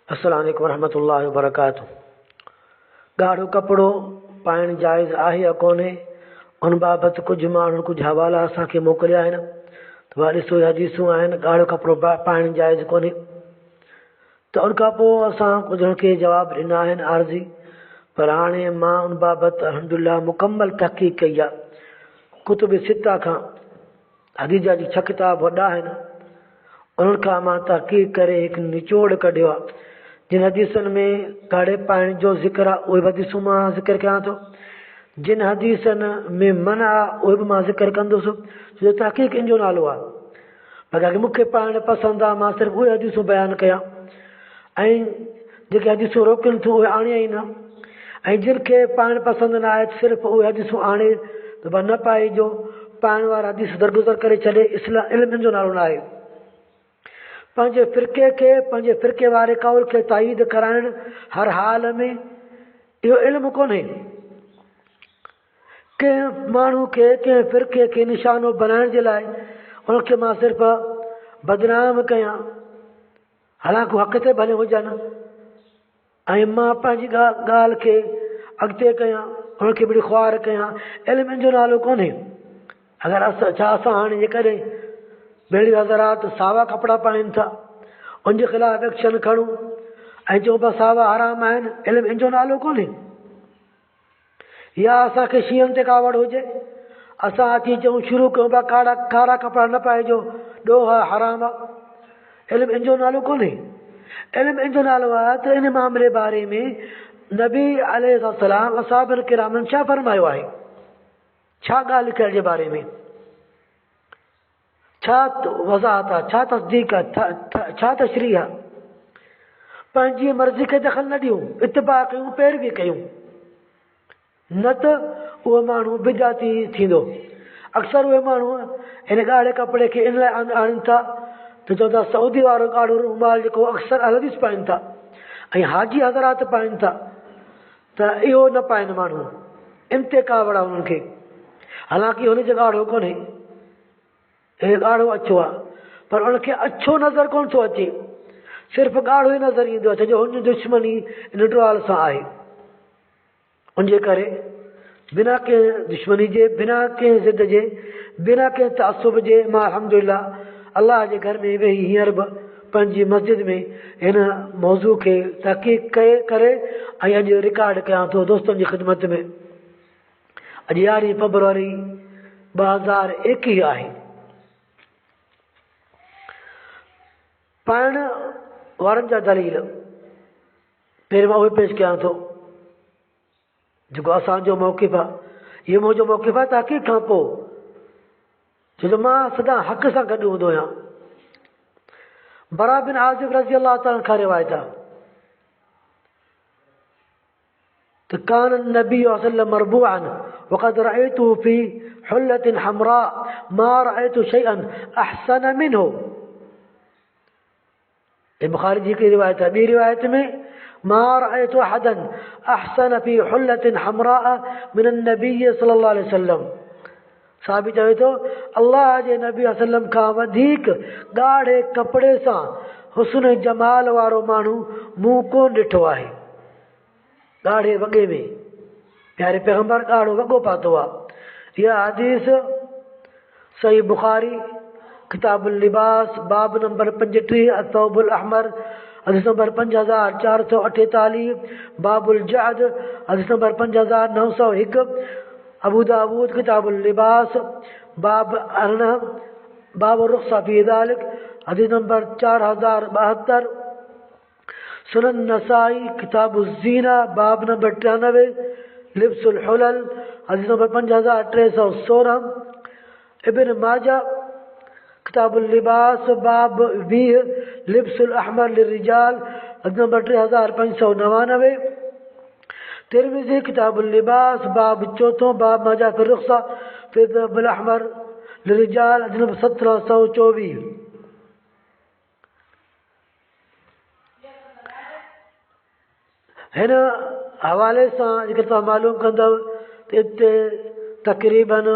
अस्सलाम वालेकुम वरहमतुल्लाहि वबरकातुहू। ॻाढ़ो कपिड़ो पाइणु जाइज़ आहे या कोन्हे, उन बाबति कुझु माण्हुनि कुझु हवाला असांखे मोकिलिया आहिनि। त उहा ॾिसो हदीसूं आहिनि, ॻाढ़ो कपिड़ो पाइणु जाइज़ कोन्हे। त उन खां पोइ असां कुझु खे जवाबु ॾिना आहिनि आर्ज़ी, पर हाणे मां उन बाबति अल्हम्दुलिल्लाह मुकमल तहक़ीक़ कई आहे। कुतुब सिता खां हदीजा जी 6 किताब वॾा आहिनि, उन्हनि खां मां तहक़ीक़ करे हिकु निचोड़ कढियो आहे। जिन हदीसनि में ॻाढ़े पाइण जो ज़िक्र आहे उहे बि हदीसूं मां ज़िक्र कयां थो, जिन हदीसनि में मना आहे उहे बि मां ज़िक्र कंदुसि, छो तहक़ीक़ इन जो नालो आहे। बाक़ी मूंखे पाइणु पसंदि आहे, मां सिर्फ़ु उहे हदीसूं बयानु कयां, ऐं जेके हदीसूं रोकिनि थियूं उहे आणिया ई न, ऐं जिन खे पाइणु पसंदि न आहे सिर्फ़ु उहे हदीसूं आणे त भई न पाइजो, पाइण वारा हदीस दरगुज़र करे छॾे। इल्म जो नालो न आहे। पंहिंजे फ़िरके खे, पंहिंजे फ़िरके वारे कौल खे ताईद कराइणु हर हाल में इहो इल्मु कोन्हे। कंहिं माण्हू खे, कंहिं फ़िरके खे निशानो बनाइण जे लाइ उनखे मां सिर्फ़ु बदनाम कयां, हालांकि हक़ ते भले हुजनि, ऐं मां पंहिंजी ॻाल्हि खे अॻिते कयां, उनखे बि ख़्वार कयां, इल्म जो नालो कोन्हे। अगरि असां हाणे जेकॾहिं बेड़ी हज़रात सावा कपिड़ा पाइनि था, उनजे ख़िलाफ़ एक्शन खणूं ऐं चऊं पिया सावा हराम आहिनि, इल्मु इन जो नालो कोन्हे। या असांखे शींहनि ते कावड़ हुजे, असां अची चऊं शुरू कयूं पिया कारा कपिड़ा न पाइजो, ॾोह हराम आहे, इल्मु इन जो नालो कोन्हे। इल्मु इन जो नालो आहे त इन मामले बारे में नबी अलैहिस्सलाम असहाबनि किरामनि छा फरमायो आहे, छा ॻाल्हि लिखियल जे बारे में, छा वज़ाहत आहे, छा तस्दीक आहे, छा तशरीह आहे। पंहिंजी मर्ज़ी खे दख़ल न ॾियूं, इत्तिबा कयूं, पैरवी कयूं, न त उहो माण्हू बिदाती थींदो। अक्सर उहे माण्हू हिन ॻाढ़े कपिड़े खे इन लाइ आणनि था त चवनि था सऊदी वारो ॻाढ़ो रुमाल जेको अक्सर हदीस पाइनि था ऐं हाजी हज़रात पाइनि था, त इहो न पाइनि माण्हू, इन ते कावड़ आहे उन्हनि खे, हालांकि हुनजो ॻाढ़ो कोन्हे, हे ॻाढ़ो अछो आहे, पर उनखे अछो नज़र कोन थो अचे, सिर्फ़ु ॻाढ़ो ई नज़र ईंदो आहे, छो हुन दुश्मनी इन ट्वाल सां आहे। उनजे करे बिना कंहिं दुश्मनी जे, बिना कंहिं ज़िद जे, बिना कंहिं तअसुब जे, मां अल्हम्दुलिल्लाह अल्लाह जे घर में वेही हींअर बि पंहिंजी मस्जिद में हिन मौज़ू खे तहक़ीक़ करे ऐं अॼु रिकॉर्ड कयां थो दोस्तनि जी ख़िदमत में। अॼु 11 फरवरी 2021 आहे। पाइण वारनि जा दलील पहिरीं मां उहे पेश कयां थो जेको असांजो मौक़िफ़ आहे। इहो मुंहिंजो मौक़िफ़ आहे तहक़ीक़ खां पोइ, छो जो मां सदा हक़ सां गॾु हूंदो आहियां। बरा बिन आज़िब रज़ी अल्लाह ताला खां रिवायत आहे त कान नबी वसल्लम मरबूअन वक़द रअयतुहु फी हुल्लतिन हमरा मा रअयतु शैअन अहसन मिन्हु। ये बुखारी जी की रिवायत है। ॿी रिवायत में मा रअयतु अहदन अहसन फी हुल्लतिन हमरा मिन नबी सल्लल्लाहु अलैहि वसल्लम। साहबी चवे थो अल्लाह जे नबी वसल्लम खां वधीक ॻाढ़े कपिड़े सां हुस्न जमाल वारो माण्हू मूं कोन ॾिठो आहे। ॻाढ़े वॻे में प्यारे पैगंबर ॻाढ़ो वॻो पातो आहे। इहा हदीस सही बुखारी किताबुल लिबास बाब नंबर 35 अतौबुल अहमर हदीस नंबर 5448, बाबुल जअद हदीस नंबर 5901, अबू दाऊद किताबुल लिबास बाब 18 बाब रुख़्सा फी ज़ालिक हदीस नंबर 4072, सुनन नसाई किताबुल ज़ीना बाब नंबर 93, लिब्सुल हुलल हदीस नंबर 5316, इब्न माजा किताबुल लिबास बाब 20 लिब्सुल अहमर लिर्रिजाल हदीस नंबर 3599, तिरमिज़ी किताबुल लिबास बाब 4 बाब माजा फिर रुख़्सा फिर बिल अहमर लिर्रिजाल हदीस नंबर 1724। हिन हवाले सां जेकर तव्हां मालूम कंदव त हिते तक़रीबन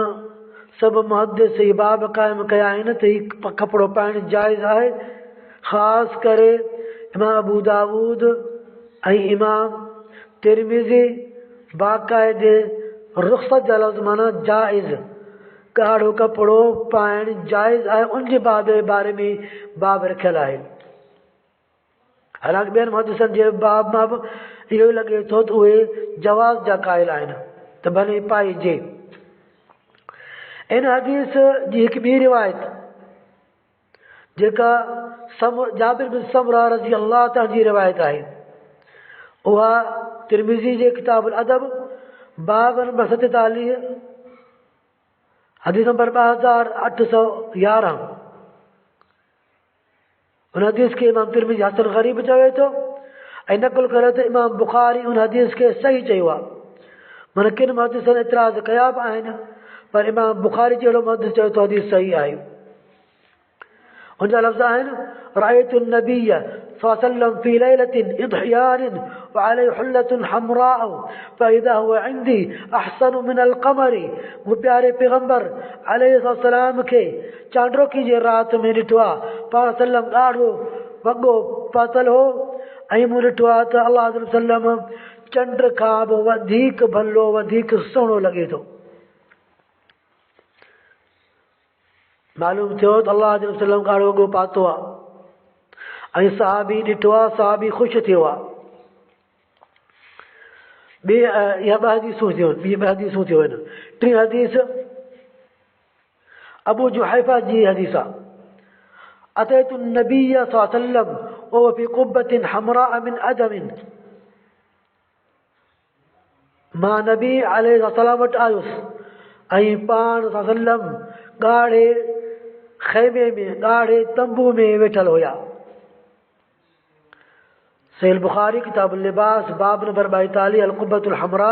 सभु मुहद्दिस ही बाब क़ाइमु कया आहिनि त हीउ कपिड़ो पाइणु जाइज़ आहे। ख़ासि करे इमाम अबू दाऊद ऐं इमाम तिरमिज़ी बाक़ाइदे रुख़्सत जा लफ़्ज़ माना जाइज़ ॻाढ़ो कपिड़ो पाइणु जाइज़ आहे उन जे बारे में बाब रखियल आहे। हालांकि ॿियनि मुहद्दिसनि जे बाब मां बि इहो ई लॻे थो त उहे जवाज़ जा क़ाइल आहिनि त भले पाइजे। इन हदीस जी हिकु ॿी रिवायत जेका जाबिर बिन समरा रज़ी अल्लाह ताला जी रिवायत आहे उहा तिरमिज़ी जे किताबुल अदब बाब नंबर 47 हदीस नंबर 2811 उन हदीस खे इमाम तिरमिज़ी हसन ग़रीब चवे थो ऐं नकुल करे त इमाम बुख़ारी उन हदीस खे सही चयो आहे। माना किन मुहद्दिसनि इतराज़ कया बि आहिनि पर इमाम बुख़ारी जहिड़ो मुहद्दिस चयो त हदीस सही आहे। उनजा लफ़्ज़ आहिनि रअयतु नबिय सल्लल्लाहु फी लैलतिन इضحيان وعليه حلة حمراء فإذا هو عندي أحسن من القمر। वो प्यारे पैगंबर अलैहिस्सलाम खे चांड्रोकी जे रात में ॾिठो आहे पाण सल्लम ॾाढो वॻो पातल हो ऐं मूं ॾिठो आहे त अल्लाह सल्लम चंड खां बि वधीक भलो वधीक सुहिणो लॻे थो। मालूम थियो त अल्लाह सल्लम ॻाढ़ो वॻो पातो आहे ऐं सहाबी ॾिठो आहे सहाबी ख़ुशि थियो आहे। इहा ॿ हदीसूं थियूं आहिनि। टी हदीस अबू जुहैफा जी हदीस आहे अतैतु नबिय सल्लम वहुव फी क़ुब्बतिन हमराअ मिन अदमिन। मां नबी अलैहिस्सलाम वटि आयुसि ऐं पाण सल्लम ॻाढ़े ख़ैमे में ॻाढ़े तंबू में वेठल हुया। सहीह बुखारी किताब लिबास बाब नंबर 42 अलकुब्बतुल हमरा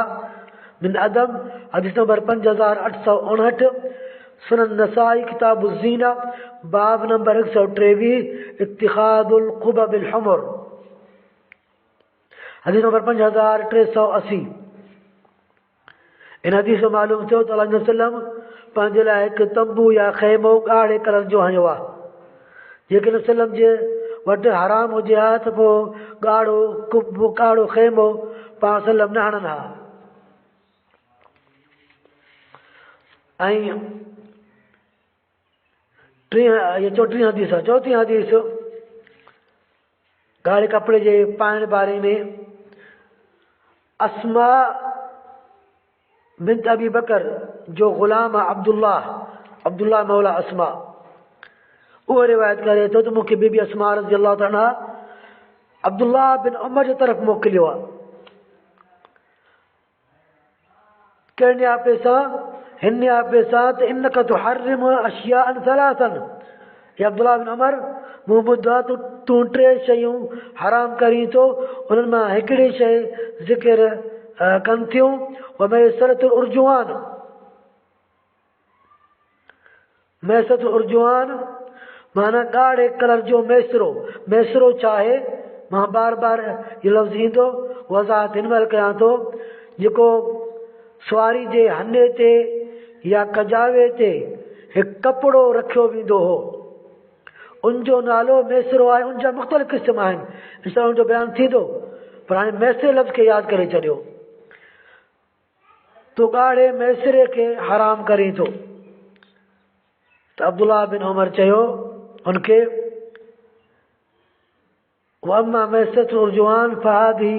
मिन अदम हदीस नंबर 5859। सुनन नसाई किताब ज़ीना बाब नंबर 123 इत्तिखादुल क़ुबबिल हुमर हदीस नंबर 5380। इन हदीस में मालूम थियो त अल्लाह सल्लम पंहिंजे लाइ हिकु तंबू या ख़ैमो ॻाढ़े कलर जो हयो आहे। जेकॾहिं सल्लम जे वटि हराम हुजे हा त पोइ ॻाढ़ो ख़ैमो पाण सल्लम न हणंदा। ऐं चोटीं हदीस आहे। चौथी हदीस ॻाढ़े कपिड़े जे पाइण बारे में अस्मा बिन्त अबी बकर जो ग़ुलाम आहे अब्दुल्लाह मौला अस्मा उहो रिवायत करे थो त मूंखे बीबी अस्मा रज़ी अल्लाह ताला अब्दुल्लाह बिन उमर जे तरफ़ मोकिलियो आहे। कहिड़े नियापे सां हिन नियापे सां त इनक तुहर्रिम अशियाअन सलासन या अब्दुल्लाह बिन उमर मूं ॿुधो आहे तूं 3 शयूं हराम करी थो उन्हनि मां हिकिड़ी शइ ज़िक्र कनि थियूं मैसरतुल उर्जुआन माना ॻाढ़े कलर जो मैसरो चाहे मां बार बार इहो लफ़्ज़ ईंदो वज़ाहत हिन महिल कयां थो जेको सुवारी जे हने ते या कजावे ते हिकु कपिड़ो रखियो वेंदो हो उनजो नालो मैसरो आहे। उनजा मुख़्तलिफ़ क़िस्म आहिनि इंशाअल्लाह उनजो बयानु थींदो पर हाणे मैसरे लफ़्ज़ खे यादि करे छॾियो। तो ॻाढ़े मैसरे खे हराम करे थो त अब्दुल्लाह बिन उमर चयो उनखे वअम्मा मैसरतुल उर्जुआन फहादी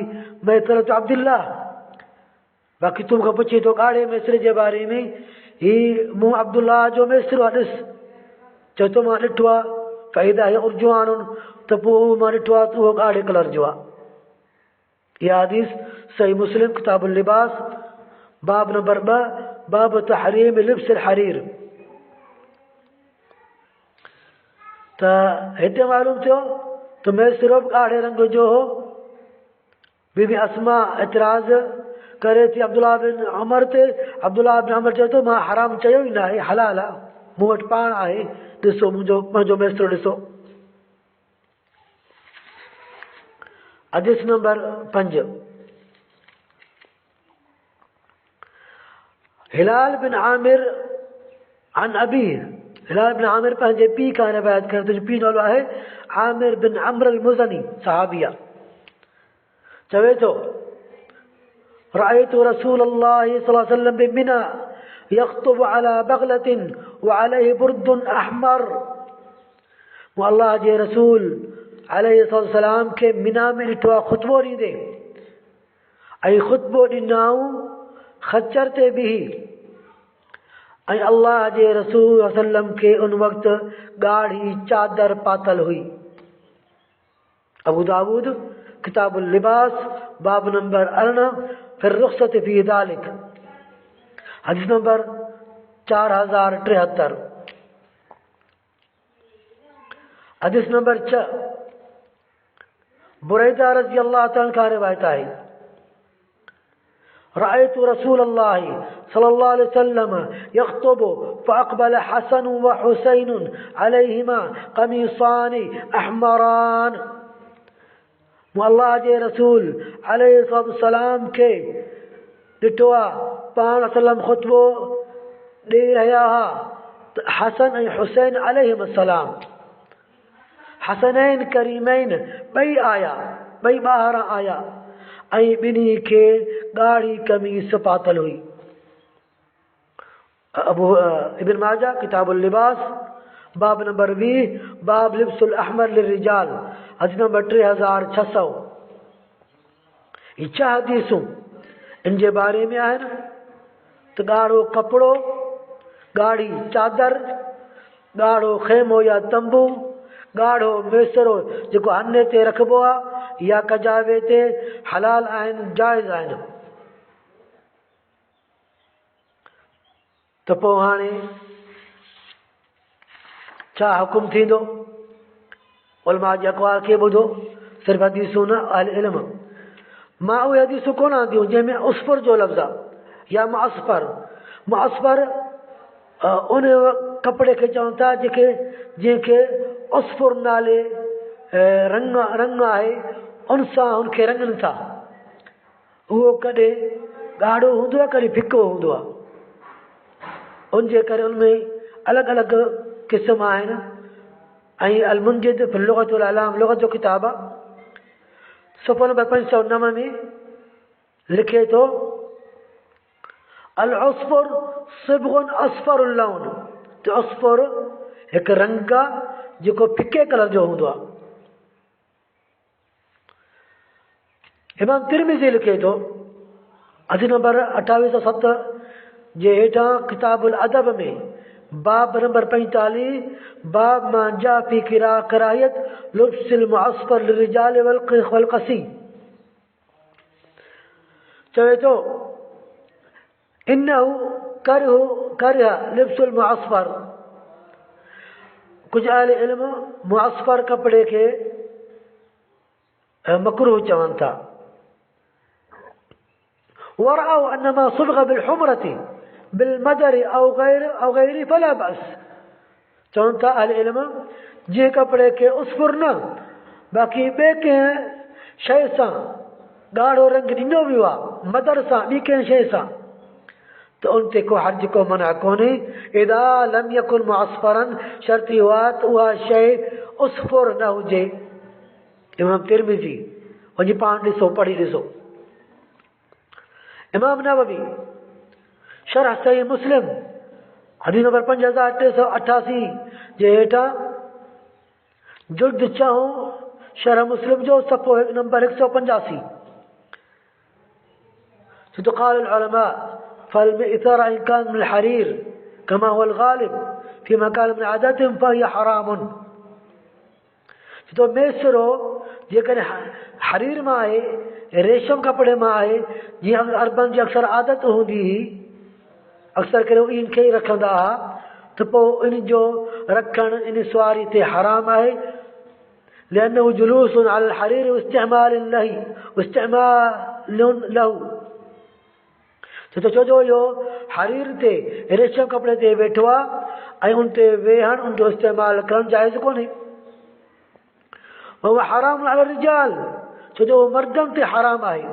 मैसरतु अब्दुल्लाह। बाक़ी तूं खां पुछे थो ॻाढ़े मैसरे जे बारे में ही मूं अब्दुल्लाह जो मैसरो आहे ॾिस चए थो मां ॾिठो आहे फ़ाइदा हे उर्जुआन त पोइ मां ॾिठो आहे त उहो ॻाढ़े कलर जो आहे। इहा हदीस सही मुस्लिम किताबुल लिबास बाब नंबर 2 बाब तहरीम लिब्सिल हरीर। त हिते मालूम थियो त मैसरो बि ॻाढ़े रंग जो हो। बीबी अस्मा एतिराज़ करे थी अब्दुल्लाह बिन उमर ते अब्दुल्लाह बिन उमर चए थो मां हराम चयो ई न आहे हलाल आहे मूं वटि पाण आहे ॾिसो मुंहिंजो मैसरो ॾिसो। हदीस नंबर 5 हिलाल बिन आमिर अन अबी हिलाल बिन आमिर पंहिंजे पीउ खां रिवायत करे, तुंहिंजो पीउ नालो आहे आमिर बिन अम्र अल-मुज़नी, सहाबिया। चवे थो रअयतु रसूलल्लाह सल्लल्लाहु अलैहि वसल्लम बिमिना यख़्तुबु अला बग़लतिन व अलैहि बुर्दुन अहमर। मूं अल्लाह जे रसूल अलैहिस्सलाम खे मिना में ॾिठो आहे ख़ुतबो ॾींदे, ऐं ख़ुतबो ॾिनऊं खच्चर ते बीही, ऐं अल्लाह जे रसूल वसल्लम खे उन वक़्तु ॻाढ़ी चादर पातल हुई। अबू दाऊद किताबुल लिबास बाब नंबर 18 फिर रुख़्सत फी ज़ालिक, हदीस नंबर 4073। हदीस नंबर 6 बुरैदा रज़ी अल्लाह तआला खां रिवायत आहे, रअयतु रसूलल्लाह सल्लल्लाहु अलैहि वसल्लम यख़्तुबु फ़अक़बल हसन व हुसैन अलैहिमा क़मीसानि अहमरान। मूं अल्लाह जे रसूल अलैहिस्सलाम खे ॾिठो आहे, पाण वसल्लम ख़ुतबो ॾेई रहिया हुआ त हसन ऐं हुसैन अलैहिस्सलाम, हसनैन करीमैन ॿई आया, ॿई ॿार आया, ऐं ॿिन्ही खे ॻाढ़ी कमीस पातल हुई। अबू इब्न माजा किताबुल लिबास बाब नंबर 20 बाब लिब्सुल अहमर लिर्रिजाल, हदीस नंबर 3600। ये 6 हदीसूं इन जे बारे में आहिनि त ॻाढ़ो कपिड़ो, ॻाढ़ी चादर, ॻाढ़ो ख़ैमो या तंबू, ॻाढ़ो मेसरो जेको हने ते रखिबो आहे या कजावे ते, हलाल आहिनि, जाइज़ आहिनि। त पोइ हाणे छा हुकुम थींदो? उलमा जे अक़वाल खे ॿुधो, सिर्फ़ु हदीसूं न, अहल इल्म। मां उहे हदीसूं कोन आंदियूं जंहिंमें उसफुर जो लफ़्ज़ आहे या मुअस्फर। मुअस्फर उन कपिड़े खे चवनि था जंहिंखे उसफुर नाले रंग आहे, उन सां हुनखे रंगनि था। उहो कॾहिं ॻाढ़ो हूंदो आहे, कॾहिं फिको हूंदो आहे। उनजे करे उनमें अलॻि अलॻि क़िस्म आहिनि। ऐं अल-मुंजिद फिल लुग़तुल अलाम लुग़त जो किताब आहे, सफ़ो नंबर 509 में लिखे थो अल उसफुर सिब्गुन अस्फरुल लौन, त उसफुर हिकु रंग आहे जेको फिके कलर जो हूंदो आहे। इमाम तिरमिज़ी लिखे थो हदीस नंबर 2807 जे हेठां किताबुल अदब में बाब नंबर 45 बाब मां जा फी कराहियत लुब्सिल मुअस्फर लिर्रिजाल वल क़सी। चवे थो इन्नहु करह लिब्सुल मुअस्फर। कुझु अहल इल्म मुअस्फर कपिड़े खे मकरूह चवनि था। वरअउ अन्नमा सुबग़ बिलहुमरति बिलमदर औ गैरि फला बस। चवनि था अहल इल्म जे कपिड़े खे उसफुर न बाक़ी ॿिए कंहिं शइ सां ॻाढ़ो रंग ॾिनो वियो आहे, मदर सां, ॿी कंहिं शइ सां, त उन ते को हर्ज को मना कोन्हे। इदा लम यकुन मुअस्फरन, शर्त इहो आहे त उहा शइ उसफुर न हुजे। इमाम तिरमिज़ी वञी पाण ॾिसो, पढ़ी ॾिसो। इमाम नववी शरह सही मुस्लिम हदीस नंबर 5388 जे हेठां जुल्द 4 शरह मुस्लिम जो सफ़ो नंबर 185 तो قال العلماء فالمئثر إن كان من الحرير كما هو الغالب فيما كان من عادتهم فهي حرام। तो मेसरो जेकॾहिं हरीर मां आहे, रेशम कपिड़े मां आहे, जीअं अरबनि जी अक्सर आदत हूंदी हुई, अक्सर करे इन खे ई रखंदा हुआ, त पोइ इन जो रखणु इन सुवारी ते हराम आहे। लिअन्नहु जुलूसुन अल हरीर इस्तेमाल लहू। छो जो इहो हरीर ते, रेशम कपिड़े ते वेठो आहे ऐं उन ते वेहण, उन जो इस्तेमालु करणु जाइज़ कोन्हे। वह हराम अल रिजाल, छो जो मर्दनि ते हराम आहे।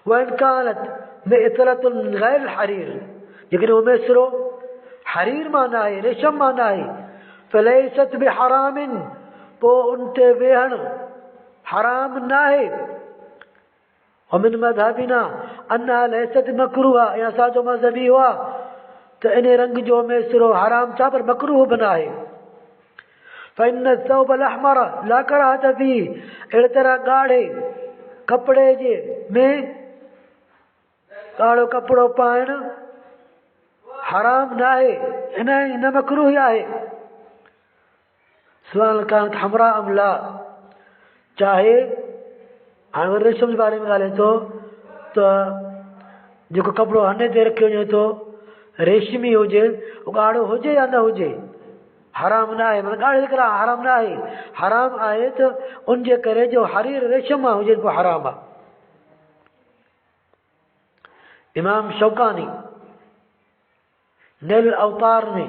वइन कानत में इतरतुन गैर हरीर, जेकॾहिं उहो मेसरो हरीर माना है, रेशम माना है। फलैसत बिहरामिन, पो उनते वेहण हराम ना है। वमिन मज़हबिना अन्ना लैसत मकरूहा, या असांजो मज़हब इहो आहे त इन रंग जो में सिरो हराम छा पर मकरूह बना है। फ़इन्न थौब अल-अहमर ला कराहत फ़ीह, अहिड़े तरह ॻाढ़े कपिड़े जे में ॻाढ़ो कपिड़ो पाइणु हराम न आहे, इन मकरूह ई आहे। सुवाल कानत हमरा अम ला, चाहे हाणे वरी रेशम जे बारे में ॻाल्हाए थो त जेको कपिड़ो हने ते रखियो वञे थो रेशमी हुजे, उहो ॻाढ़ो हुजे या न हुजे, हराम न आहे। माना ॻाढ़े करे हराम न आहे, हराम आहे त उनजे करे जो हरीर रेशम आहे हुजे पोइ हराम आहे। इमाम शौकानी नेल अवतार में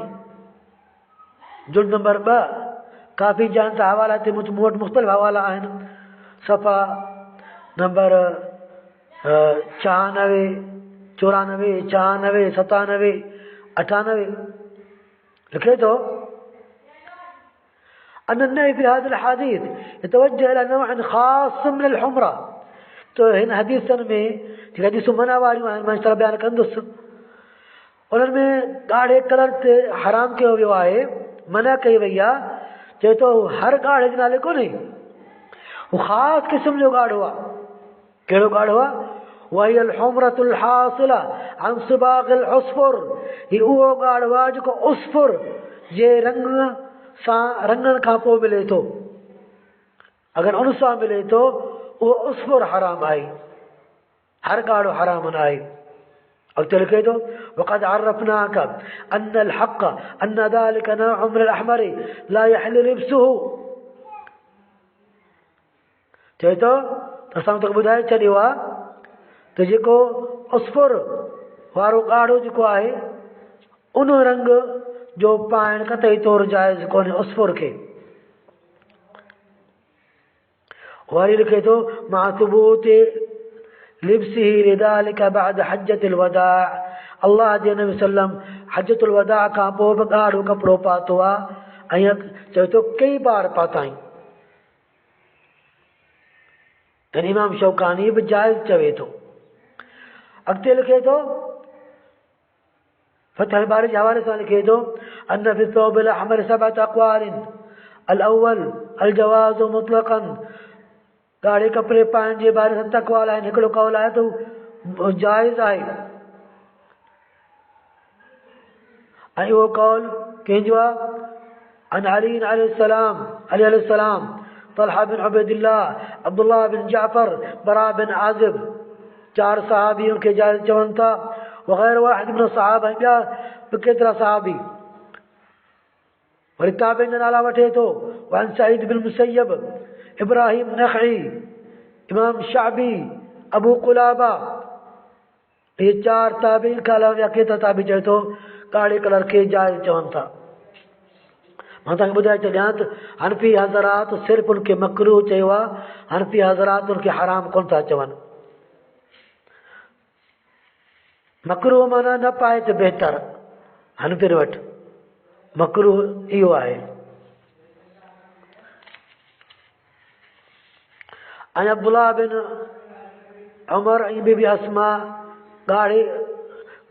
जुल्द नंबर 2 काफ़ी जान सां हवाला ते मूं वटि मुख़्तलिफ़ हवाला आहिनि। सफ़ा नंबर 96, 94, 96, 97, 98 लिखे थो أن النهي في هذا الحديث يتوجه إلى نوع خاص من الحمرة। तो हिन हदीसनि में जेका हदीसूं मना वारियूं आहिनि मां इनशाह बयानु कंदुसि, उन्हनि में ॻाढ़े कलर ते हराम कयो वियो आहे, मना कई वई आहे। चए थो हर ॻाढ़े जे नाले कोन्हे, हू ख़ासि क़िस्म जो ॻाढ़ो आहे। कहिड़ो ॻाढ़ो आहे? वही अलहुमरतुल हासिला अन सिबागिल उसफुर, ही उहो ॻाढ़ो आहे जेको उसफुर जे रंग सां रंगण खां पोइ मिले थो। अगरि उन सां मिले थो उहो उसफुर हराम आहे, हर ॻाढ़ो हराम न आहे। अॻिते लिखे थो वक़द अरफ़नाक अन अलहक़ अन ज़ालिक नौअ मिन अल-अहमर ला यहिल्लु लिब्सुहु। चए थो असां तोखे ॿुधाए छॾियो आहे त जेको उसफुर वारो ॻाढ़ो जेको आहे उन रंग जो पाइण कतई तौर जाइज़ कोन्हे उसफुर खे। वरी लिखे थो मा सुबूत लिब्सिही लिज़ालिका बाद हज्जतिल वदा, अल्लाह जे नबी सल्लम हज्जतुल वदा खां पोइ बि ॻाढ़ो कपिड़ो पातो आहे ऐं चए थो कई बार पाताईं। यानी इमाम शौकानी बि जाइज़ चवे थो। अॻिते लिखे थो फ़तहुल बारी जे हवाले सां लिखे थो अन फ़ी थौबिल अहमर सबअत अक़वालिन अल अव्वल अल जवाज़ु मुतलक़न, ॻाढ़े कपिड़े पाइण जे बारे 7 अक़वाल आहिनि। हिकिड़ो कौल आहे त जाइज़ आहे ऐं उहो कौल कंहिंजो आहे? अन अली अलैहिस्सलाम, अली अलैहिस्सलाम, तलहा बिन उबैदिल्लाह, अब्दुल्लाह बिन जाफ़र, बरा बिन आज़िब, 4 सहाबियों खे जाइज़ चवनि था। वग़ैर वाहिद मिन सहाबा, ॿिया बि केतिरा सहाबी। वरी ताबईन जा नाला वठे थो वन सईद बिन मुसय्यब, इब्राहिम नख़ई, इमाम शाबी, अबू कुलाबा, ये 4 ताबईन खां अलावा ॿिया केतिरा ताबी चए थो ॻाढ़े कलर खे जाइज़ चवनि था। मां तव्हांखे ॿुधाए छॾियां त हनफी हज़रात सिर्फ़ु उनखे मकरूह चयो आहे, हनफी हज़रात उनखे हराम कोन था चवनि। मकरूह माना न पाए त बहितर, हनफियुनि वटि मकरूह इहो आहे। ऐं अब्दुल्लाह बिन उमर ऐं बीबी अस्मा ॻाढ़े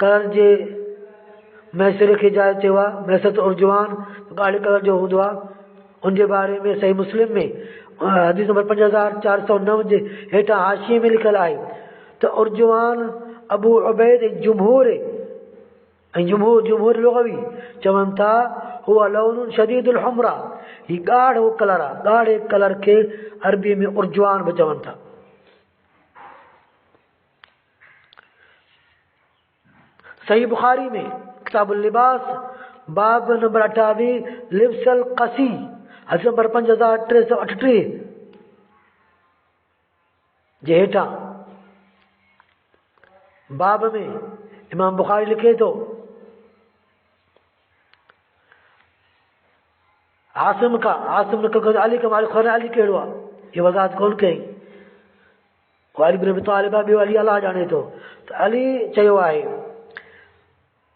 कलर जे मैसर खे जाइज़ चयो आहे। मैसर उर्जवान ॻाढ़े कलर जो हूंदो आहे। उनजे बारे में सही मुस्लिम में हदीस नंबर 5409 जे हेठां हाशिए में लिखियलु आहे त उर्जवान अबू उबैद जमहूर लुग़वी चवनि था हुआ लौनुन शदीदुल हुमरा, ही ॻाढ़ो कलर आहे। ॻाढ़े कलर खे अरबी में उर्जवान बि चवनि था। सही बुखारी में किताबुल लिबास बाब नंबर 28 लिब्सल क़सी हदीस नंबर 5338 जे हेठां बाब में इमाम बुखारी लिखे थो आसिम अली का मालिक अली कहिड़ो आहे ये वज़ाहत कोन कई। अली बिन अबी तालिब ॿियो अली अलाह ॼाणे थो त अली चयो आहे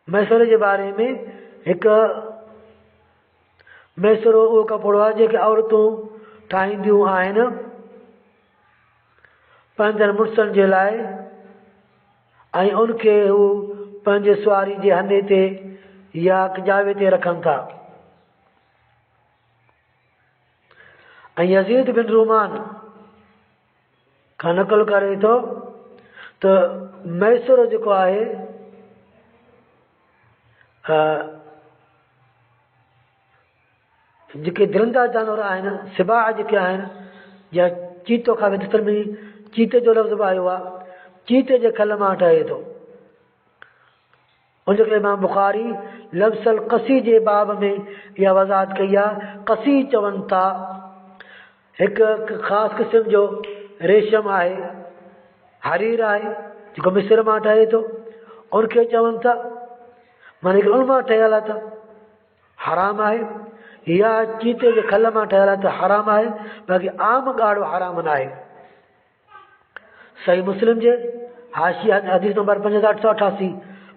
मैसर जे बारे में हिकु मैसरो उहो कपिड़ो आहे जेके औरतूं ठाहींदियूं आहिनि पंहिंजनि मुड़ुसनि जे लाइ, ऐं उनखे हू पंहिंजे सुवारी जे हने ते या कजावे ते रखनि था। ऐं यज़ीद बिन रूमान खां नक़ल करे थो त मैसरो जेको आहे जेके दरिंदा जानवर आहिनि, सिबा जेके आहिनि, या चीतो खां विस्तर में चीते जो लफ़्ज़ बि आयो आहे, चीते जे खल मां ठहे थो। उन जेके इमाम बुखारी लफ़्ज़ल क़सी जे बाब में इहा वज़ाहत कई आहे। क़सी चवनि था हिकु ख़ासि क़िस्म जो रेशम आहे, हरीर आहे, जेको मिस्र मां ठहे थो, उनखे चवनि था माना हिकिड़ो उन मां ठहियल आहे त हराम आहे, या चीते जे खल मां ठहियल आहे त हराम आहे, बाक़ी आम ॻाढ़ो हराम न आहे। सही मुस्लिम जे हाशिया हदीस नंबर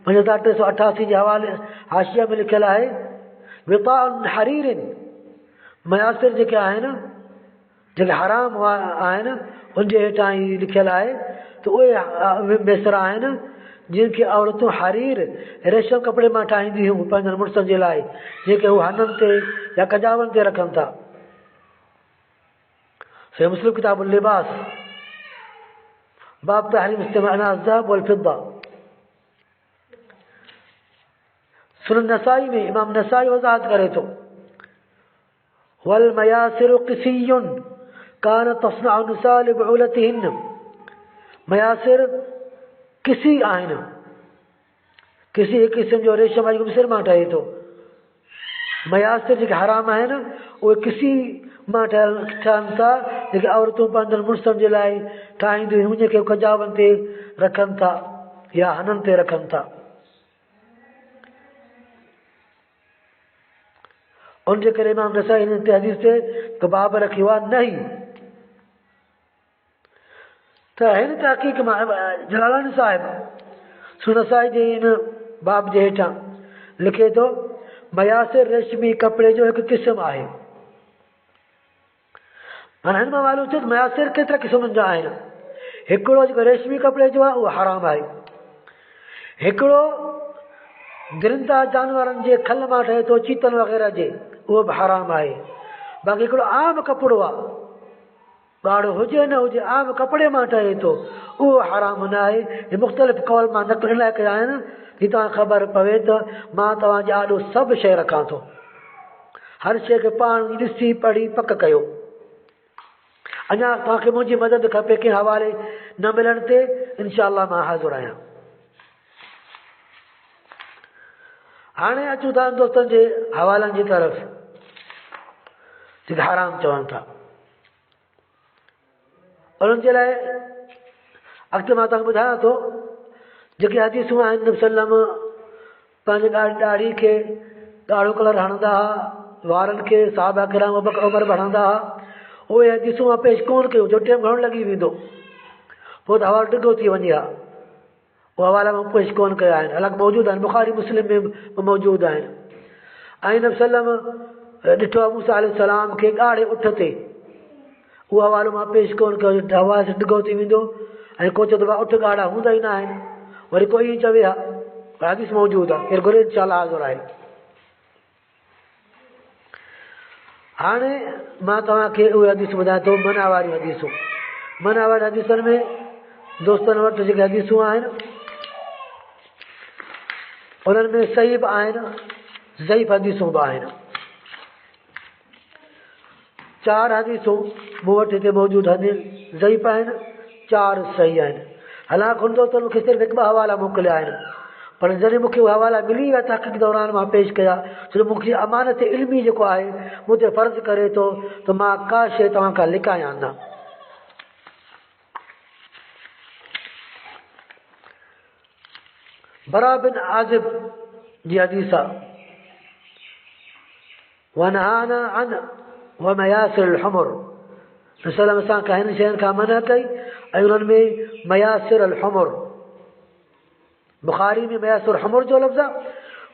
5888 जे हवाले हाशिया में लिखियल आहे विताउन हरीरिन, मयासिर जेके आहिनि जेके हराम आहिनि उनजे हेठां ई लिखियल आहे त उहे मैसर आहिनि जिनखे औरतूं हरीर रेशम कपिड़े मां ठाहींदियूं हुयूं पंहिंजनि मुड़ुसनि जे लाइ, जेके हू हननि ते या कजावनि ते रखनि था। सही मुस्लिम किताब लिबास बाब तहरीम इस्तेमाल ज़हब वल फिद्दा। सुनन नसाई में इमाम नसाई वज़ाहत करे थो वल मयासिर क़िसियुन कान तस्नअ निसा लिबउलतिहिन, मयासिर किसी आहिनि, किसी हिकु क़िस्म जो रेशम आहे जेको मिस्र मां ठहे थो। मयासिर जेके हराम आहिनि उहे किसी मां ठहनि था जेके औरतूं पंहिंजनि मुड़ुसनि जे लाइ ठाहींदियूं हुयूं, जेके कजावनि ते रखनि था या हननि ते रखनि था। उनजे करे इमाम नसाई हिन ते हदीस ते हिकु बाब रखियो आहे नहीं। त हिन तहक़ीक़ मां जलालानी साहिब सुनसाई जे हिन बाब जे हेठां लिखे थो मयासिर रेशमी कपिड़े जो हिकु क़िस्म आहे। माना हिन मां मालूम थियो त मयासिर केतिरा क़िस्मनि जा आहिनि। हिकिड़ो जेको रेशमी कपिड़े जो आहे उहो हराम आहे, हिकिड़ो दरिंदा जानवरनि जे खल मां ठहे थो चीतनि वग़ैरह जे, उहो बि हराम आहे। बाक़ी हिकिड़ो आम कपिड़ो आहे, ॻाढ़ो हुजे न हुजे आम कपिड़े मां ठहे थो, उहो हराम न आहे। हे मुख़्तलिफ़ कौल मां नक़ल लाइ कया आहिनि कि तव्हां ख़बर पवे त मां तव्हांजे आॾो सभु शइ रखां थो, हर शइ खे पाण ॾिसी पढ़ी पक कयो। अञा तव्हांखे मुंहिंजी मदद खपे कंहिं हवाले न मिलण ते इनशा अल्लाह मां हाज़िर आहियां। हाणे अचूं था दोस्तनि जे हवालनि जी तरफ़ जेके हराम चवनि था। उन्हनि जे लाइ अॻिते मां तव्हांखे ॿुधायां थो जेके हदीसूं आहिनि नबी सल्लम पंहिंजे ॾाढ़ी खे ॻाढ़ो कलर हणंदा हुआ, वारनि खे साहबा किराम अबू बकर उमर हणंदा हुआ, उहे हदीसूं मां पेश कोन कयो जो टाइम घणो लॻी वेंदो, पोइ त हवालो ॾिघो थी वञे हा। उहे हवाला मां पेश कोन कया आहिनि, हालांकि मौजूदु आहिनि, बुखारी मुस्लिम में मौजूदु आहिनि। ऐं नबी सल्लम ॾिठो आहे मूसा अलैहिस्सलाम खे ॻाढ़े उठ ते, उहो हवालो मां पेश कोन कयो, हवा सां ॾिघो थी वेंदो ऐं को चवंदो आहे उठ ॻाढ़ा हूंदा ई न आहिनि, वरी कोई चवे हा हदीस मौजूदु आहे, केरु घुरे इनशा अल्लाह हाज़िर आहे। हाणे मां तव्हांखे उहे हदीसूं ॿुधायां थो मना वारियूं हदीसूं। मना वारी हदीसनि में दोस्तनि वटि जेके हदीसूं आहिनि उन्हनि में सही बि आहिनि, ज़ईफ़ हदीसूं बि आहिनि। 4 हदीसूं मूं वटि हिते मौजूदु आहिनि, ज़ईफ़ आहिनि, 4 सही आहिनि। हालांकि हुन दोस्तनि मूंखे सिर्फ़ु 1-2 हवाला मोकिलिया आहिनि, पर जॾहिं मूंखे उहे हवाला मिली विया तहक़ीक़ दौरान मां पेश कया, छो जो मूंखे अमानत इल्मी जेको आहे मूं ते फ़र्ज़ु करे थो त मां का शइ तव्हां खां लिकायां न। बरा बिन आज़िब जी हदीस आहे वनहाना अन वमयासिर अलहुमर, रसूल असांखे हिन शयुनि खां मना कई ऐं उन्हनि में मयासिर अलहुमर, बुखारी में मयासिर अलहुमर जो लफ़्ज़ आहे,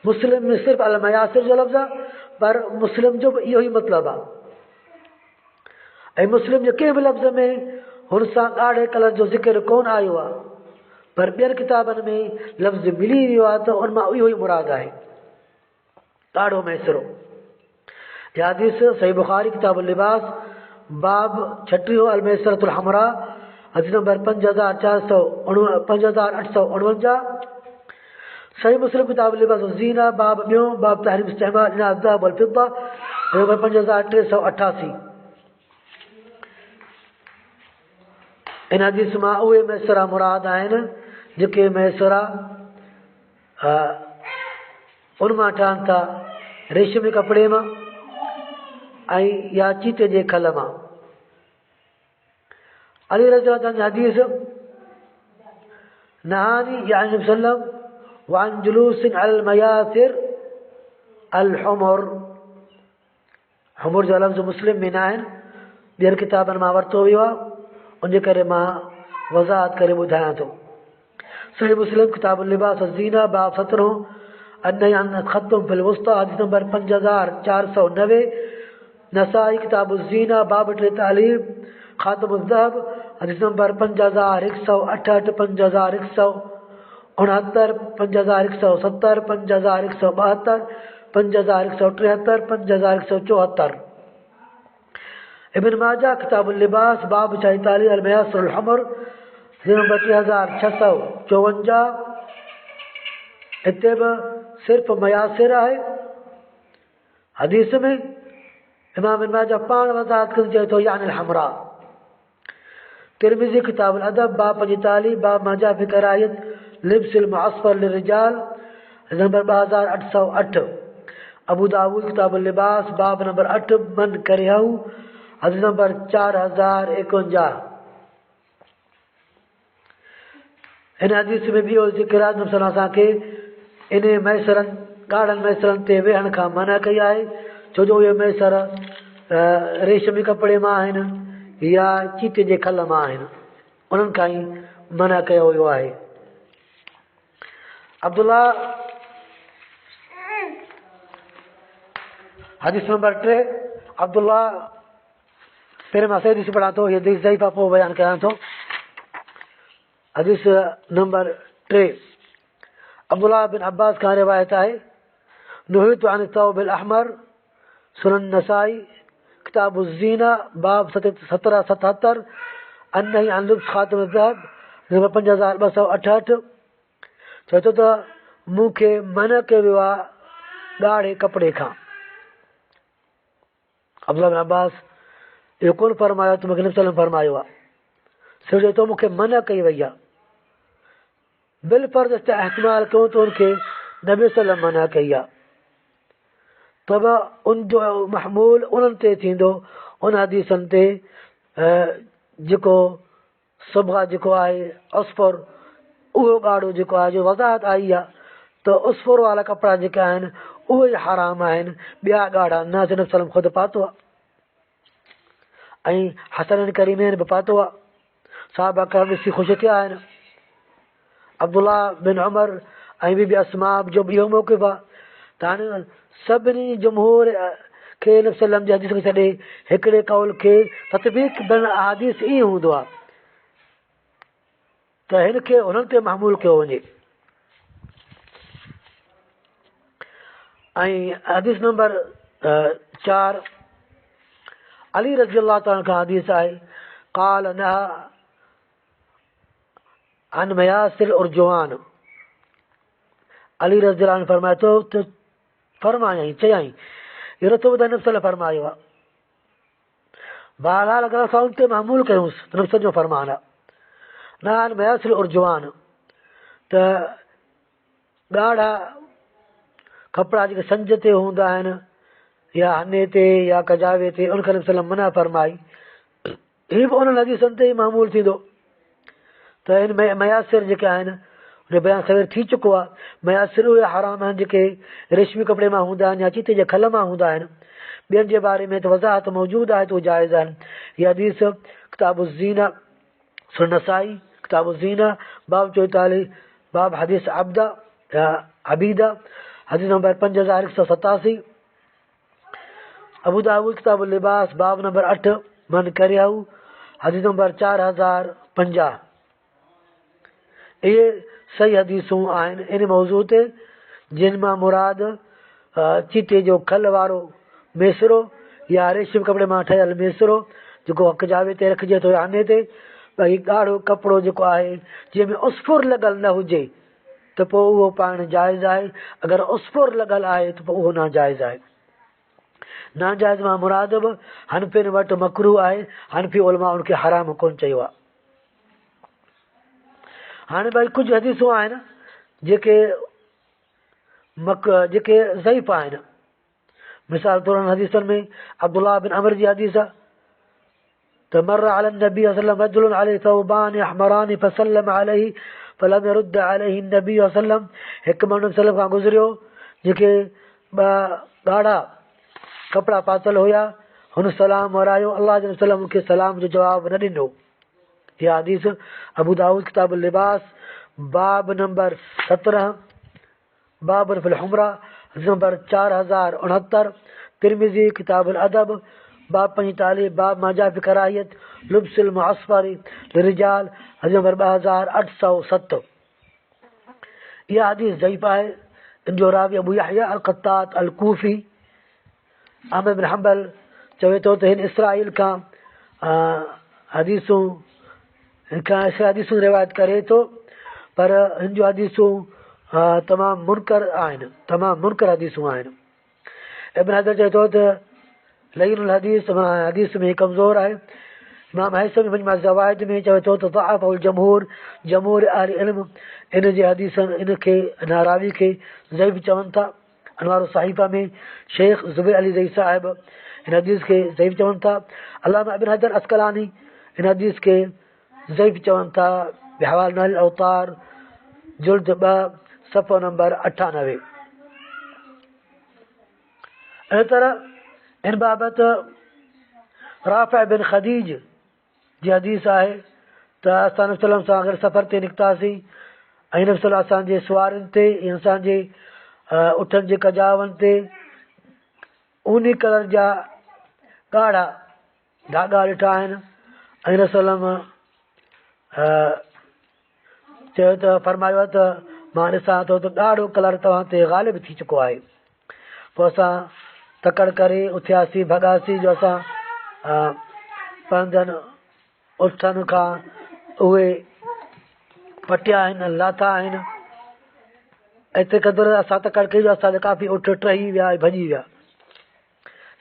मुस्लिम में सिर्फ़ अल मयासिर जो लफ़्ज़ आहे, पर मुस्लिम जो बि इहो ई मतिलबु आहे। ऐं मुस्लिम जे कंहिं बि लफ़्ज़ में हुन सां ॻाढ़े कलर जो ज़िक्र कोन आयो आहे, पर ॿियनि किताबनि में लफ़्ज़ मिली वियो आहे त उन मां इहो ई मुराद आहे, ॻाढ़ो मैसरो। इहा हदीस सही बुखारी किताब लिबास बाब 36 अल मैसरतुल हमरा, हदीस नंबर 5849। सही मुस्लिम किताब लिबास ज़ीना बाब ॿियों बाब तहरीम इस्तेमाल ज़हब वल फिद्दा, नंबर 5388। इन हदीस मां उहे मैसरा मुराद आहिनि जेके मैसरा उन मां ठहनि था रेशमी कपिड़े मां ऐं या चीते जे खल मां। अली रज़ियल्लाहु ताला हदीस नहानी यानी नबी सल्लम वान जुलूसिन अल मयासिर अल हुमर। हुमर जो लफ़्ज़ मुस्लिम में न आहिनि, ॿियनि किताबनि मां वरितो वियो आहे, उनजे करे मां वज़ाहत करे ॿुधायां थो। सही मुस्लिम किताब लिबास ज़ीना बाब 17 अन्नही अन ख़त्म फिल वुस्ता, हदीस नंबर 5490। नसाई किताब ज़ीना बाब 43 ख़ातम ज़हब, हदीस नंबर 5168, 5169, 5170, 5172, 5173, 5174। इब्न माजा किताब लिबास बाब 46 अल मयासिर अल हुमर, हदीस नंबर 3654। हिते बि सिर्फ़ मयासिर आहे। हदीस में इमाम इब्न माजा पाण वज़ाहत करे चए थो यानी हमरा। तिरमिज़ी किताब अदब बाब 45 बाब माजा फी कराहियत लिब्सिल मुअस्फर लिर्रिजाल, नंबर 2808। अबू दाऊद किताब लिबास बाब नंबर 8 मन करिहू, हदीस नंबर 4051। इन हदीस में ॿियो ज़िक्र आहे, नबी सल्लल्लाहु अलैहि वसल्लम असांखे इन मैसरनि ॻाढ़नि मैसरनि ते वेहण खां मना कई आहे, छो जो उहे मैसर रेशमी कपिड़े मां आहिनि या चीते जे खल मां आहिनि, उन्हनि खां ई मना कयो वियो आहे। अब्दुल्ला हदीस नंबर 3 अब्दुल्ला पहिरें मां सही हदीस पढ़ां थो, हीअ हदीस ज़ईफ़ा पोइ बयानु कयां थो। हदीस नंबर 3 अब्दुल्ला बिन अब्बास खां रिवायत आहे, नुहीतु अन तौबिल अहमर, सुनन नसाई किताब ज़ीना बाब 1777 अन्नही अन लुब्स ख़ातम ज़हब, नंबर 5268। चए थो त मूंखे मना कयो वियो आहे ॻाढ़े कपिड़े खां। अब्दुल्ला बिन अब्बास इहो कोन फरमायो त मूंखे नबी सल्लम फरमायो आहे, सिर्फ़ु चए थो मूंखे मना कई वई आहे। बिल फर्ज़ इस्तेमाल कयूं त उनखे नबी सल्लम मना कई आहे, तब उन जो महमूल उन्हनि ते थींदो, उन हदीसनि ते जेको सुबह जेको आहे अस्फर उहो ॻाढ़ो जेको आहे जो वज़ाहत आई आहे त अस्फर वारा कपिड़ा जेके आहिनि उहे ई हराम आहिनि, ॿिया ॻाढ़ा न। नबी सल्लम ख़ुदि पातो आहे ऐं हसन करीमैन बि पातो आहे, साहबा कराम ॾिसी ख़ुशि थिया आहिनि। अब्दुल्ला बिन उमर ऐं बीबी अस्मा जो ॿियो मौक़िफ़ आहे त हाणे सभिनी जमहूर खे नबी सल्लम जी हदीस खे छॾे हिकिड़े कौल खे ततबीक बिन अहादीस ईअं हूंदो आहे त हिन खे हुननि ते महमूल कयो वञे। ऐं हदीस नंबर 4 अली रज़ियल्लाहु ताला खां हदीस आहे, क़ाल नहा अन मयासिर उर्जुवान। अली रज़ियल्लाहु अन्हु फरमाए थो त फरमायई चयई इहो नथो ॿुधाए नबी सल्लम फरमायो आहे। बहरहाल अगरि असां उन ते महमूल कयूंसि त नबी सल्लम जो फरमान आहे न अन मयासिर उर्जुवान, त ॻाढ़ा कपिड़ा जेके संज ते हूंदा आहिनि या हने ते या कजावे ते, उनखे नबी सल्लम मना फरमाई। हीअ बि उन्हनि हदीसनि ते ई मामूल थींदो त हिन में मयासिर जेके आहिनि उन बयानु सवेर थी चुको आहे। मयासिर उहे हराम आहिनि जेके रेशमी कपिड़े मां हूंदा आहिनि या चीते जे खल मां हूंदा आहिनि। ॿियनि जे बारे में त वज़ाहत मौजूदु आहे त उहे जाइज़ आहिनि। हीअ हदीस किताब ज़ीना सुनन नसाई किताब ज़ीना बाब 44 बाब हदीस अब्दा या अबीदा, हदीस नंबर 5187। अबू दाऊद किताब लिबास बाब नंबर 8 मन करियाऊ हदीस नंबर 4050। ये सही हदीसूं आहिनि इन मौज़ू ते, जिन मां मुराद चीते जो खल वारो मेसरो या रेशम कपिड़े मां ठहियल मेसरो जेको हक़ जावे ते रखिजे थो आने ते, भई ॻाढ़ो कपिड़ो जेको आहे जंहिंमें उसफुर लॻल न हुजे त पोइ उहो पाइणु जाइज़ आहे। अगरि उसफुर लॻल आहे त पोइ उहो नाजाइज़ आहे। नाजाइज़ मां मुराद बि हनफियुनि वटि मकरूह आहे, हनफी उलमा उनखे हराम कोन चयो आहे। हाणे भई कुझु हदीसूं आहिनि जेके जेके ज़ईफ़ आहिनि। मिसाल तौर हदीसनि में अब्दुल्लाह बिन अमर जी हदीस आहे त मर अला नबी वसल्लम रजुलन अलैहि थौबान अहमरान फसल्लम अलैहि फलम यरुद्द अलैहि नबी वसल्लम। हिकु माण्हू सल्लम खां गुज़रियो जेके ॻाढ़ा कपिड़ा पातल हुया, हुन सलाम वरायो, अल्लाह जे वसल्लम उनखे सलाम जो जवाबु न ॾिनो। इहा हदीस अबू दाऊद किताब लिबास बाब नंबर 17 बाब फिल हुमरा हदीस नंबर 4069। तिरमिज़ी किताब अदब बाब 45 बाब माजा फी कराहियत लुब्सिल मुअस्फर लिरिजाल हदीस नंबर 2807। इहा हदीस ज़ईफ़ आहे। इन जो रावी अबू यहया अल क़त्तात अल कूफ़ी अहमद बिन हंबल चवे थो त हिन इसराइल खां हदीसूं रिवायत करे थो, पर हिन जो हदीसूं तमामु मुनकर आहिनि, तमामु मुनकर हदीसूं आहिनि। इब्न हज़र चए थो त लईनुल हदीस हदीस में कमज़ोर आहे। इमाम हैसमी मजमा ज़वाइद में चवे थो त ज़अफ़हुल जमहूर अहल इल्म इन जे हदीसनि इनखे रावी खे ज़ईफ़ चवनि था। अनवार सहीफ़ा में शेख ज़ुबैर अली ज़ई साहिब इन हदीस खे ज़ईफ़ चवनि था। अल्लामा इब्न हजर अस्क़लानी इन हदीस खे ज़ईफ़ चवनि था। बिहवाल नाइल अवतार जुल्द 2 सफ़ो नंबर 98। इन तरह इन बाबति राफ़ा बिन ख़दीज जी हदीस आहे त असां नबी सल्लल्लाहु अलैहि वसल्लम सां गॾु सफ़र ते निकितासीं ऐं नबी सल्लल्लाहु असांजे सुवारियुनि ते ऐं असांजे उठनि जे कजावनि ते ऊनी कलर जा ॻाढ़ा धाॻा ॾिठा आहिनि। ऐं रसोल्लम चयो त फरमायो आहे त मां ॾिसां थो त ॻाढ़ो कलर तव्हां ते ग़ालिब थी चुको आहे। पोइ असां तकड़ करे उथियासीं, भॻासीं जो असां पंहिंजनि उठनि खां उहे पटिया आहिनि, लाथा आहिनि। एतिरे क़दुरु असां तकड़ कई जो असांजा काफ़ी उठ टही विया ऐं भॼी विया।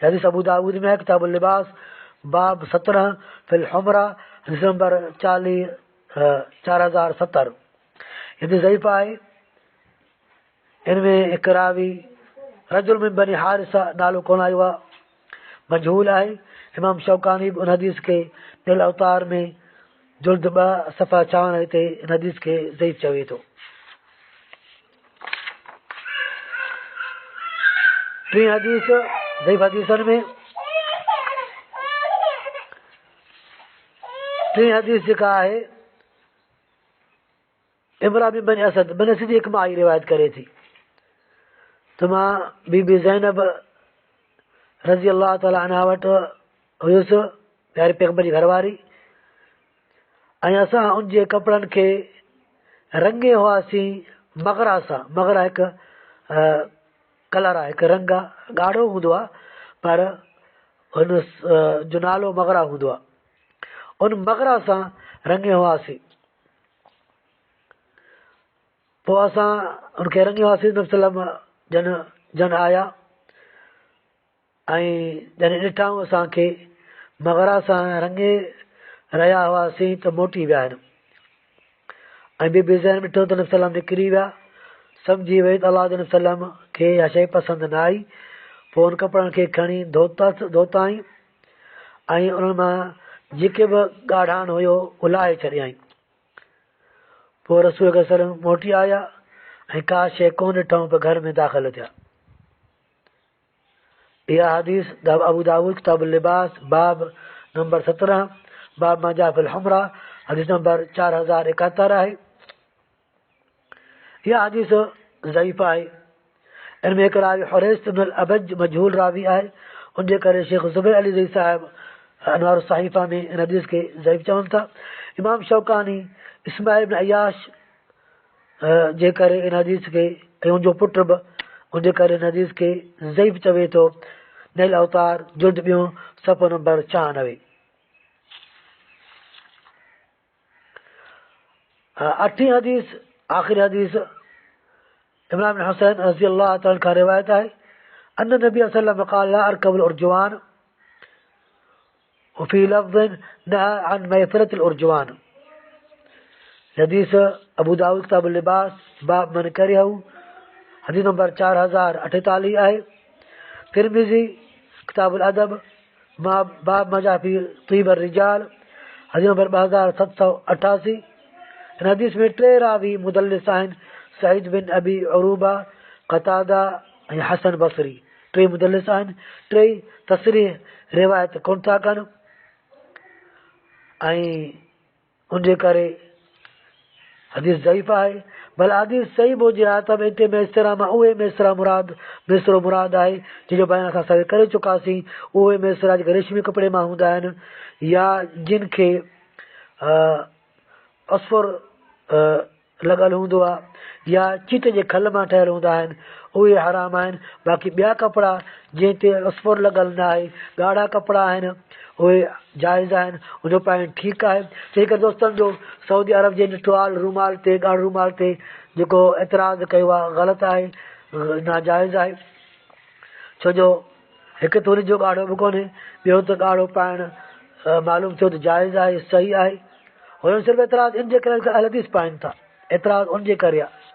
हदीस अबू दाऊद में किताब लिबास बाब 17 फिल हुमरा हदीस नंबर 4070। हिते ज़ईफ़ आहे। इनमें हिकु रावी रजुल मिन बनी हारिसा नालो कोन आयो आहे, मजहूल आहे। इमाम शौकानी उन हदीस खे दिल अवतार में जुल्द 2 सफ़ा 56 ते इन हदीस खे ज़ईफ़ चवे थो। टी हदीस ज़ईफ़ हदीसनि में टी हदीस जेका आहे इमरान बिन बनी असद बिन असद जी हिकु मां ई रिवायत करे थी त मां बीबी ज़ैनब रज़ी अल्लाह ताला अन्हा वटि हुयुसि, प्यारे पैगंबर जी घरवारी, ऐं असां उनजे कपिड़नि खे रंगे हुआसीं मगरा सां। मगरा हिकु कलर आहे, हिकु रंग आहे, ॻाढ़ो हूंदो आहे पर हुन जो नालो मगरा हूंदो आहे। उन मगरा सां रंगे हुआसीं। पोइ असां उनखे रंगे हुआसीं। नबी सल्लम जन आया ऐं जॾहिं ॾिठऊं असांखे मगरा सां रंगे रहिया हुआसीं त मोटी विया आहिनि। ऐं बीबी ज़ैनब ॾिठो त नबी सल्लम निकिरी विया, सम्झी वई त अलाह जे नबी सल्लम खे इहा शइ पसंदि न आई। पोइ उन कपिड़नि खे खणी धोताईं ऐं उन्हनि मां जेके बि ॻाढ़ाण हुयो उलाहे छॾियईं। पोइ रसूल सल्लम मोटी आया ऐं का शइ कोन ॾिठऊं पर घर में दाख़िल थिया। इहा हदीस अबू दाऊद किताब लिबास बाब नंबर 17 बाब माजा फिल हुमरा हदीस नंबर 4071 आहे। इहा हदीस ज़ईफ़ आहे। इन में हिकु रावी हुरैस इब्न अल-अबज मजहूल रावी आहे, उनजे करे शेख ज़ुबैर अली ज़ई साहिब अनवार सहीफ़ा में इन हदीस खे ज़ईफ़ चवनि था। इमाम शौकानी इस्माइल इब्न अय्याश जे करे इन हदीस खे, ऐं उनजो पुट बि उनजे करे इन हदीस खे ज़ईफ़ चवे थो। नैल अवतार जुल्द ॿियों सफ़ो नंबर 94। अठी हदीस आख़िरी हदीस इमरान बिन हुसैन रज़ी अल्लाह तआला का रिवायत है। अन नबी सल्लल्लाहु अलैहि वसल्लम क़ाल ला अरकबुल उर्जुवान वफ़ी लफ्ज़िन नहा अन मैफ़रतिल उर्जुवान। हदीस अबू दाऊद किताबुल लिबास बाब मन करिहु हदीस नंबर 4048 आहे। तिरमिज़ी किताबुल अदब बाब मजा फ़ी तीब रिजाल हदीस नंबर 2788। इन हदीस में टे रावी मुदल्लिस आहिनि, सईद बिन अबी अरूबा, क़तादा ऐं हसन बसरी। टे मुदल्लिस आहिनि, टे तसरीह रिवायत कोन था कनि, ऐं उनजे करे हदीस ज़ईफ़ आहे। भला हदीस सही बि हुजे हा त बि हिते मैसरा मां उहे मैसरो मुराद आहे जंहिंजो बयान असां सभु करे चुकासीं। उहे मैसरा जेके रेशमी कपिड़े मां हूंदा आहिनि या जिन खे असफुर लॻल हूंदो आहे या चीट जे खल मां ठहियल हूंदा आहिनि, उहे हराम आहिनि। बाक़ी ॿिया कपिड़ा जंहिं ते असफुर लॻल न आहे, ॻाढ़ा कपिड़ा आहिनि, उहे जाइज़ आहिनि, उनजो पाइणु ठीकु आहे। तंहिं करे दोस्तनि जो सऊदी अरब जे टुवाल रूमाल ते ॻाढ़ो रूमाल ते जेको एतिराज़ु कयो आहे ग़लति आहे, नाजाइज़ आहे। छो जो हिकु त हुनजो ॻाढ़ो बि कोन्हे, ॿियो त ॻाढ़ो पाइणु मालूम थियो त जाइज़ आहे, सही आहे। हुननि सिर्फ़ु एतिराज़ु इन जे करे हदीस पाइनि था, एतिराज़ु उनजे करे आहे।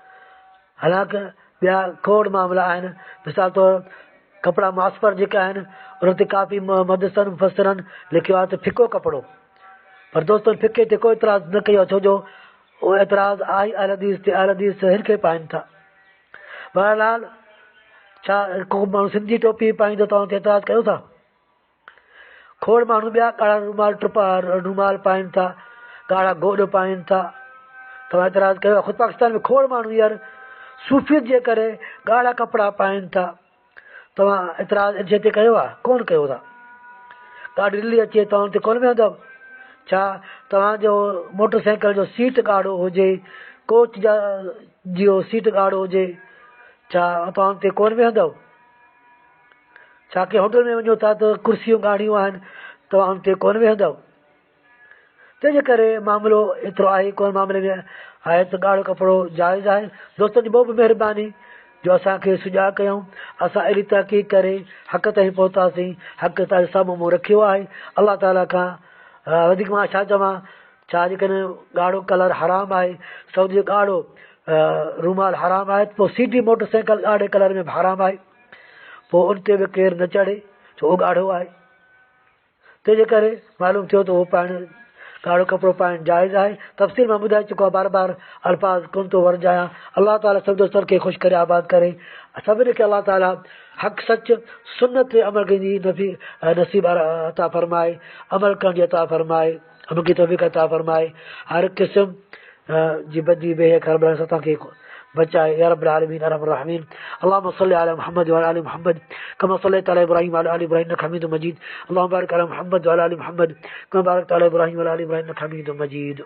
हालांकि ॿिया खोड़ मामला आहिनि, मिसाल तौरु कपिड़ा मास्पर जेका आहिनि उन ते काफ़ी मुहदसिन मुफ़सिरनि लिखियो आहे त फिको कपिड़ो, पर दोस्तनि फिके ते को एतिराज़ु न कयो आहे, छो जो उहो एतिराज़ु आहे अल हदीस ते, अल हदीस हिन खे पाइनि था। बहरहाल छा को माण्हू सिंधी टोपी पाईंदो तव्हां ते एतिराज़ु कयो था? खोड़ माण्हू ॿिया ॻाढ़ा रूमाल पाइनि था, ॻाढ़ा गोॾ पाइनि था, तव्हां एतिराज़ु कयो आहे? ख़ुदि पाकिस्तान में खोड़ माण्हू हींअर सूफ़ियत जे करे ॻाढ़ा कपिड़ा पाइनि था, तव्हां एतिराज़ु इन ते कयो आहे? कोन कयो था। गाॾी दिल्ली अचे तव्हां ते कोन वेहंदव छा? तव्हांजो मोटर साइकिल जो सीट ॻाढ़ो हुजे, कोच जो सीट ॻाढ़ो हुजे, छा तव्हां ते कोन वेहंदव? छा की होटल में वञो था त कुर्सियूं ॻाढ़ियूं आहिनि, तव्हां उन ते कोन वेहंदव? तंहिंजे करे मामिलो एतिरो आहे, कोन मामले में आहे त ॻाढ़ो कपिड़ो जाइज़ आहे। दोस्तनि जी बहुत महिरबानी जो असांखे सुञा कयूं, असां अहिड़ी तहक़ीक़ करे हक़ ताईं पहुतासीं, हक़ ताईं साम्हूं मूं रखियो आहे। अलाह ताला खां वधीक मां छा चवां, छा जेकॾहिं ॻाढ़ो कलर हराम आहे, सऊदी ॻाढ़ो रूमाल हराम आहे, पोइ सीटी मोटर साइकिल ॻाढ़े कलर में बि हराम आहे, पोइ उन ते बि केरु न चढ़े छो उहो ॻाढ़ो आहे। तंहिंजे करे मालूम थियो त उहो पाइणु ॻाढ़ो कपिड़ो पाइणु जाइज़ आहे। तफ़सील मां ॿुधाए चुको आहे, बार बार अल्फाज़ कोन थो वरजायां। अलाह ताला सभु दोस्तनि खे ख़ुशि करे आबाद करे, सभिनी खे अलाह ताला हक़ सच सुन्नत ते अमल करण जी नसीब अता फ़रमाए, अमल करण जी अता फ़रमाए, उनकी तौफ़ीक़ अता फ़रमाए। हर क़िस्म जी बदी बेहक हर सता खे बचाए या रब्बुल आलमीन अरहमुर राहिमीन। अल्लाहुम्मा सल्लि अला मुहम्मद व अला आलि मुहम्मद कमा सल्लैता अला इब्राहीम व अला आलि इब्राहीम इन्नका हमीदुम मजीद। अल्लाहुम्मा बारिक अला मुहम्मद व अला आलि मुहम्मद कमा बारकता अला इब्राहीम व अला आलि इब्राहीम इन्नका हमीदुम मजीद।